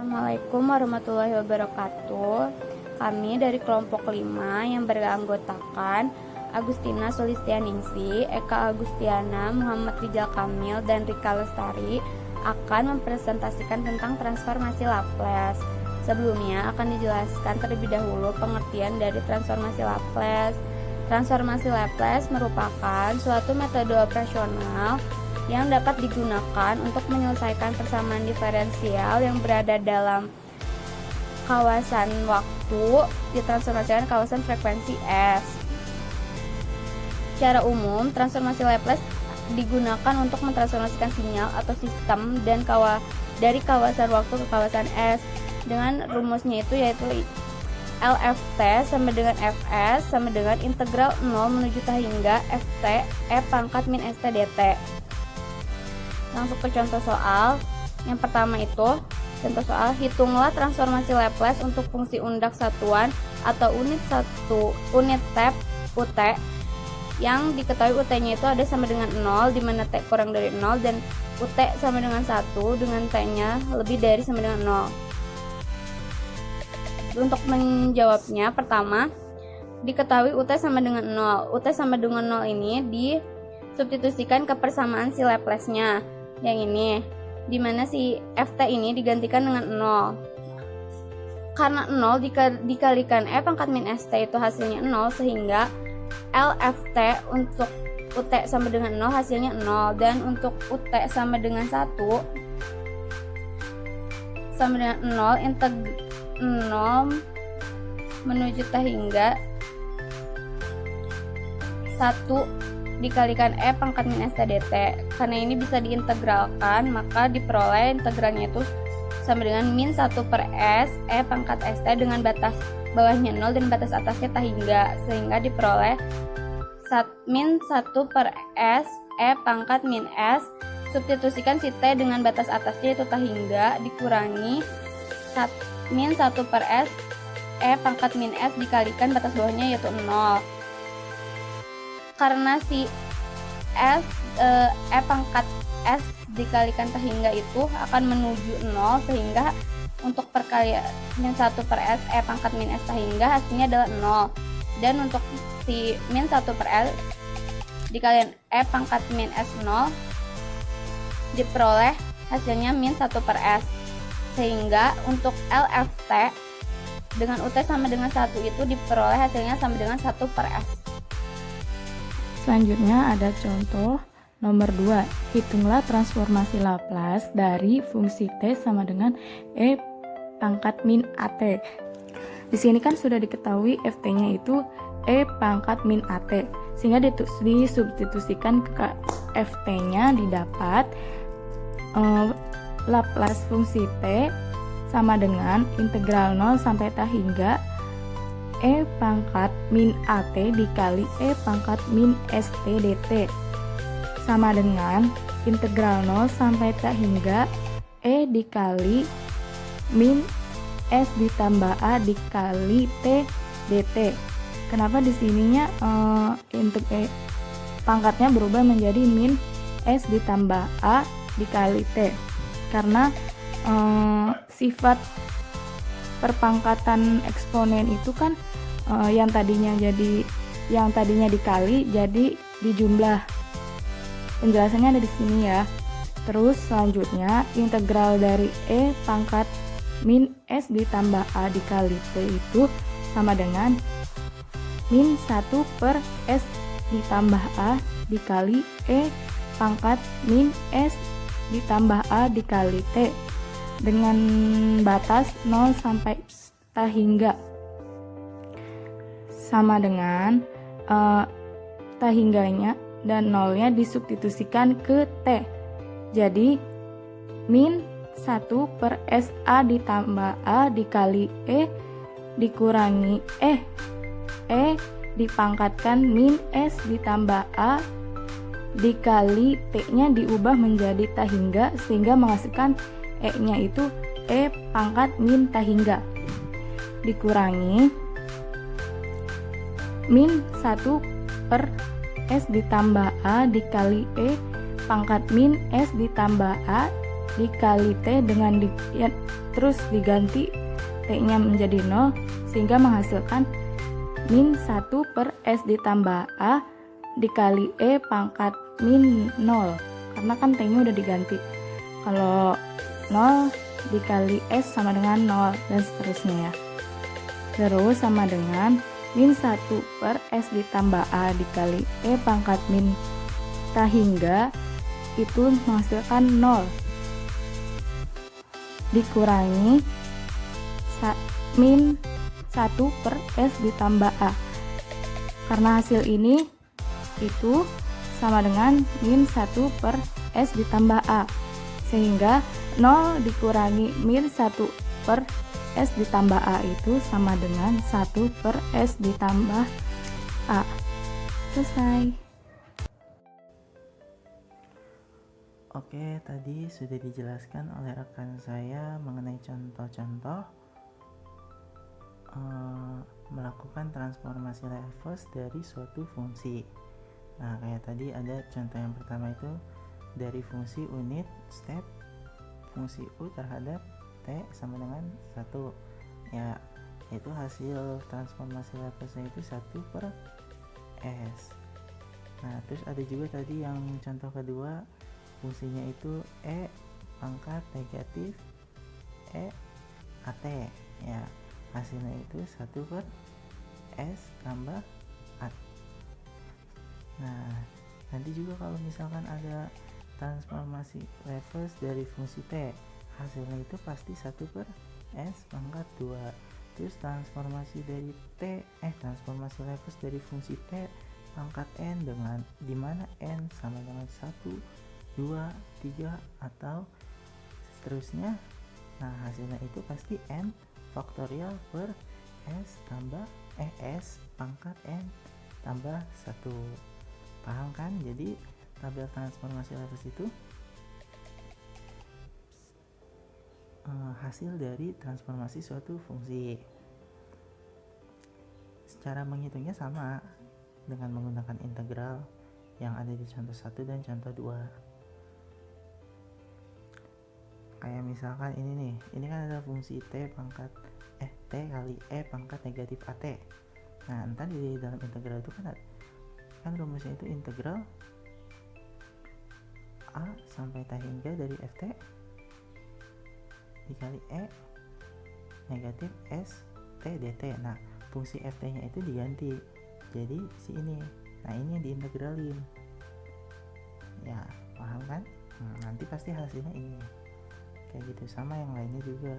Assalamualaikum warahmatullahi wabarakatuh. Kami dari kelompok 5 yang beranggotakan Agustina Sulistianingsih, Eka Agustiana, Muhammad Rijal Kamil, dan Rika Lestari akan mempresentasikan tentang transformasi Laplace. Sebelumnya akan dijelaskan terlebih dahulu pengertian dari transformasi Laplace. Transformasi Laplace merupakan suatu metode operasional yang dapat digunakan untuk menyelesaikan persamaan diferensial yang berada dalam kawasan waktu ditransformasikan ke kawasan frekuensi S. Secara umum, transformasi Laplace digunakan untuk mentransformasikan sinyal atau sistem dari kawasan waktu ke kawasan S dengan rumusnya yaitu LFT sama dengan Fs sama dengan integral 0 menuju hingga Ft E pangkat min St dt. Langsung ke contoh soal. Yang pertama itu contoh soal, hitunglah transformasi Laplace untuk fungsi undak satuan atau unit step UT yang diketahui UT-nya itu ada sama dengan 0 di mana T kurang dari 0 dan UT sama dengan 1 dengan T-nya lebih dari sama dengan 0. Untuk menjawabnya, pertama diketahui UT sama dengan 0. UT sama dengan 0 ini disubstitusikan ke persamaan si Laplace-nya yang ini, dimana si Ft ini digantikan dengan 0. Karena 0 dikalikan E pangkat min St itu hasilnya 0, sehingga LFT untuk UT sama dengan 0 hasilnya 0, dan untuk UT sama dengan 1 sama dengan 0 0 menuju hingga 1 dikalikan E pangkat min St dt. Karena ini bisa diintegralkan, maka diperoleh integralnya itu sama dengan min 1 per S E pangkat St dengan batas bawahnya 0 dan batas atasnya hingga, sehingga diperoleh min 1 per S E pangkat min S, substitusikan si T dengan batas atasnya itu hingga, dikurangi min 1 per S E pangkat min S dikalikan batas bawahnya yaitu 0. Karena si E pangkat S dikalikan hingga itu akan menuju 0, sehingga untuk perkalian min 1 per S E pangkat min S hingga hasilnya adalah 0. Dan untuk si min 1 per S dikalikan E pangkat min S 0 diperoleh hasilnya min 1 per S, sehingga untuk LFT dengan UT sama dengan 1 itu diperoleh hasilnya sama dengan 1 per S. Selanjutnya ada contoh nomor 2. Hitunglah transformasi Laplace dari fungsi T sama dengan E pangkat min AT. Di sini kan sudah diketahui Ft-nya itu E pangkat min AT, sehingga disubstitusikan ke Ft-nya didapat Laplace fungsi T sama dengan integral 0 sampai hingga E pangkat min AT dikali E pangkat min ST dt sama dengan integral 0 sampai hingga E dikali min S ditambah A dikali T dt. Kenapa di sininya pangkatnya berubah menjadi min S ditambah A dikali T? Karena sifat perpangkatan eksponen itu kan yang tadinya dikali jadi dijumlah. Penjelasannya ada di sini ya. Terus selanjutnya integral dari E pangkat min S ditambah A dikali T itu sama dengan min 1 per S ditambah A dikali E pangkat min S ditambah A dikali T dengan batas 0 sampai hingga, sama dengan hingganya dan 0-nya disubstitusikan ke T. Jadi min 1 per SA ditambah A dikali E dikurangi E dipangkatkan min S ditambah A dikali T-nya diubah menjadi hingga, sehingga menghasilkan E-nya itu E pangkat min hingga dikurangi min 1 per S ditambah A dikali E pangkat min S ditambah A dikali T dengan terus diganti T-nya menjadi 0 sehingga menghasilkan min 1 per S ditambah A dikali E pangkat min 0, karena kan T-nya udah diganti. Kalau 0 dikali S sama dengan 0 dan seterusnya ya. Terus sama dengan min 1 per S ditambah A dikali E pangkat min hingga itu menghasilkan 0 dikurangi min 1 per S ditambah A. Karena hasil ini itu sama dengan min 1 per S ditambah A, sehingga 0 dikurangi min 1 per S ditambah A itu sama dengan 1 per S ditambah A. Selesai. Oke, tadi sudah dijelaskan oleh rekan saya mengenai contoh-contoh melakukan transformasi Laplace dari suatu fungsi. Nah, kayak tadi ada contoh yang pertama itu dari fungsi unit step fungsi U terhadap T sama dengan 1 ya, itu hasil transformasi Laplace itu 1 per S. Nah, terus ada juga tadi yang contoh kedua, fungsinya itu E pangkat negatif E AT ya, hasilnya itu 1 per S tambah A. Nah, nanti juga kalau misalkan ada transformasi Laplace dari fungsi T, hasilnya itu pasti 1 per S pangkat 2. Terus transformasi dari transformasi Laplace dari fungsi T pangkat N dengan dimana N sama dengan 1, 2, 3 atau seterusnya. Nah, hasilnya itu pasti N faktorial per S tambah S pangkat N tambah 1. Paham kan? Jadi tabel transformasi Laplace itu hasil dari transformasi suatu fungsi. Cara menghitungnya sama dengan menggunakan integral yang ada di contoh 1 dan contoh 2. Kayak misalkan ini nih, ini kan ada fungsi T kali E pangkat negatif AT. Nah, entar di dalam integral itu kan rumusnya itu integral A sampai T hingga dari FT dikali E negatif S T dt. Nah, fungsi FT nya itu diganti jadi si ini. Nah, ini yang diintegralin ya, paham kan? Nanti pasti hasilnya ini kayak gitu. Sama yang lainnya juga,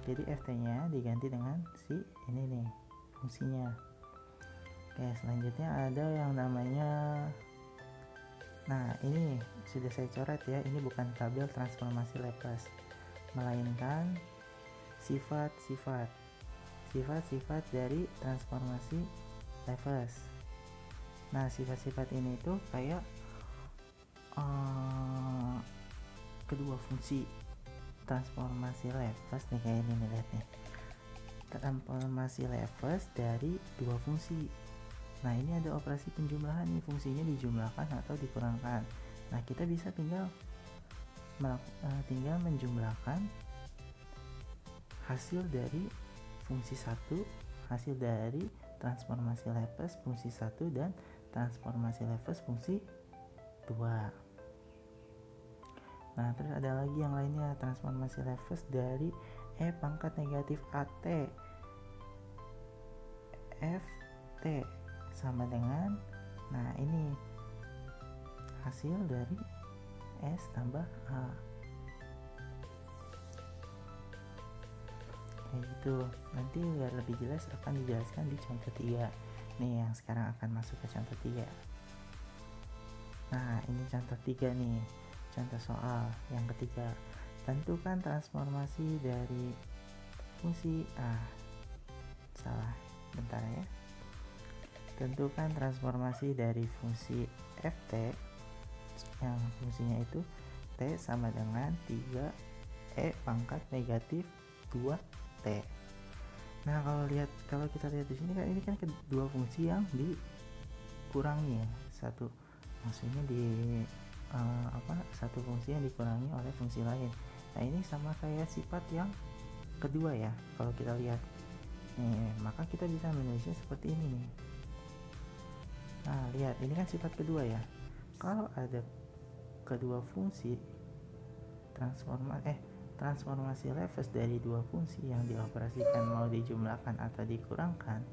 jadi FT nya diganti dengan si ini nih fungsinya. Oke, selanjutnya ada yang namanya, nah ini sudah saya coret ya, ini bukan tabel transformasi Laplace melainkan sifat-sifat dari transformasi Laplace. Nah, sifat-sifat ini tuh kayak kedua fungsi transformasi Laplace nih, kayak ini nih, lihat nih, transformasi Laplace dari dua fungsi. Nah, ini ada operasi penjumlahan nih, fungsinya dijumlahkan atau dikurangkan. Nah, kita bisa tinggal menjumlahkan hasil dari fungsi 1, hasil dari transformasi Laplace fungsi 1 dan transformasi Laplace fungsi 2. Nah, terus ada lagi yang lainnya, transformasi Laplace dari E pangkat negatif AT FT sama dengan, nah ini hasil dari S tambah A kayak gitu. Nanti biar lebih jelas akan dijelaskan di contoh 3 nih, yang sekarang akan masuk ke contoh 3. Nah, ini contoh 3 nih, contoh soal yang ketiga. Tentukan transformasi dari fungsi bentar ya. Tentukan transformasi dari fungsi ft yang fungsinya itu t sama dengan 3e pangkat negatif 2t. Nah, kalau kita lihat di sini kan, ini kan kedua fungsi yang dikurangi ya, satu maksudnya satu fungsi yang dikurangi oleh fungsi lain. Nah ini sama kayak sifat yang kedua ya, kalau kita lihat nih, maka kita bisa menulisnya seperti ini nih. Nah lihat, ini kan sifat kedua ya. Kalau ada kedua fungsi transformasi Lefers dari dua fungsi yang dioperasikan mau dijumlahkan atau dikurangkan,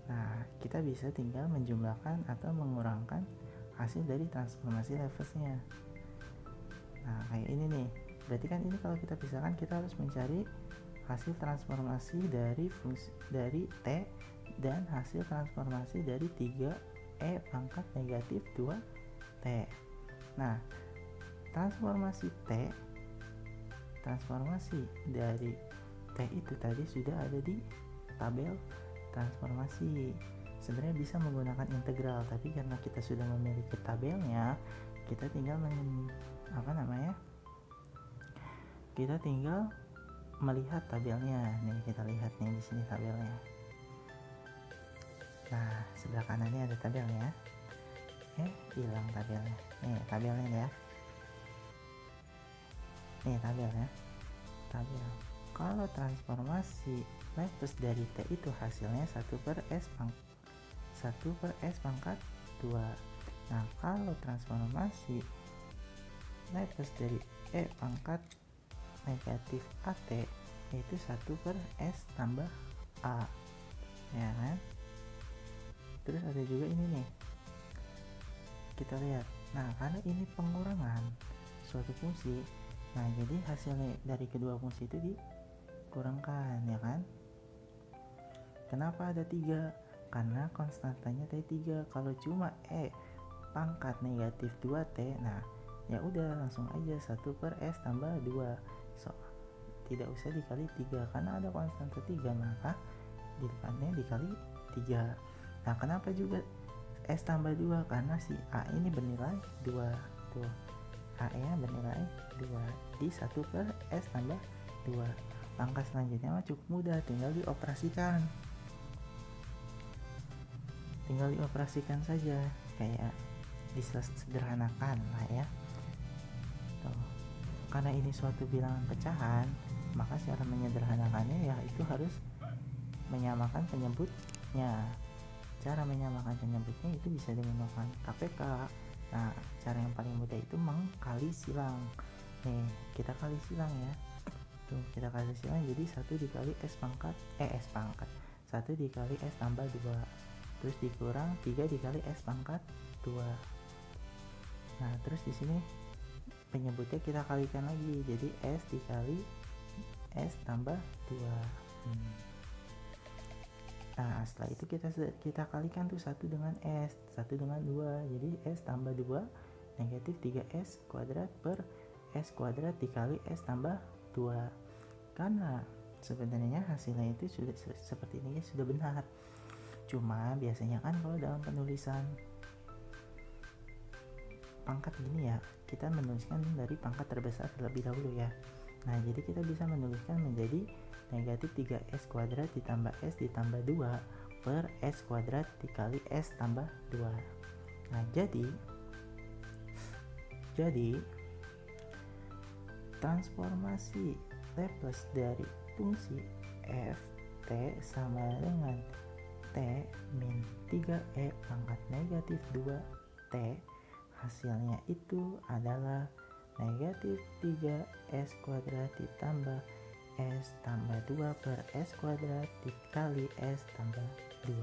nah kita bisa tinggal menjumlahkan atau mengurangkan hasil dari transformasi Leversnya. Nah kayak ini nih, berarti kan ini kalau kita pisahkan kita harus mencari hasil transformasi dari T dan hasil transformasi dari 3E pangkat negatif 2T. Nah transformasi dari T itu tadi sudah ada di tabel transformasi. Sebenarnya bisa menggunakan integral, tapi karena kita sudah memiliki tabelnya, kita tinggal kita tinggal melihat tabelnya. Nih kita lihat nih di sini tabelnya. Nah sebelah kanan ini ada tabelnya. Hilang tabelnya. Nih tabelnya ya. Nih tabelnya. Kalau transformasi Lefers dari T itu hasilnya 1/S pangkat 2. Nah kalau transformasi Lefers dari E pangkat negatif AT yaitu 1/S tambah A, ya kan? Terus ada juga ini nih, kita lihat. Nah karena ini pengurangan suatu fungsi, nah jadi hasilnya dari kedua fungsi itu dikurangkan, ya kan? Kenapa ada 3? Karena konstantanya T3. Kalau cuma E pangkat negatif 2T, nah ya udah langsung aja 1/S tambah 2. Tidak usah dikali 3 karena ada konstanta 3, maka di depannya dikali 3. Nah kenapa juga S tambah 2? Karena si A ini bernilai 2 tuh, A nya bernilai 2 di 1/S tambah 2. Langkah selanjutnya mah cukup mudah, tinggal dioperasikan saja, kayak disederhanakan lah ya. Tuh. Karena ini suatu bilangan pecahan, maka cara menyederhanakannya ya itu harus menyamakan penyebutnya. Cara menyamakan penyebutnya itu bisa menggunakan KPK. Nah cara yang paling mudah itu mengkali silang. Nih kita kali silang ya. Tuh kita kali silang, jadi 1 dikali S pangkat 1 dikali S tambah 2, terus dikurang 3 dikali S pangkat 2. Nah terus di sini penyebutnya kita kalikan lagi, jadi S dikali S tambah 2. Nah setelah itu kita kalikan tuh 1 dengan S, 1 dengan 2, jadi S tambah 2 negatif 3S kuadrat per S kuadrat dikali S tambah 2. Karena sebenarnya hasilnya itu sudah seperti ini, sudah benar. Cuma biasanya kan kalau dalam penulisan pangkat gini ya, kita menuliskan dari pangkat terbesar terlebih dahulu ya. Nah jadi kita bisa menuliskan menjadi negatif 3S kuadrat ditambah S ditambah 2 per S kuadrat dikali S tambah 2. Nah jadi transformasi Laplace dari fungsi f t sama dengan t min 3e pangkat negatif 2t, hasilnya itu adalah negatif 3s kuadrat ditambah s tambah 2 per s kuadrat dikali s tambah 2.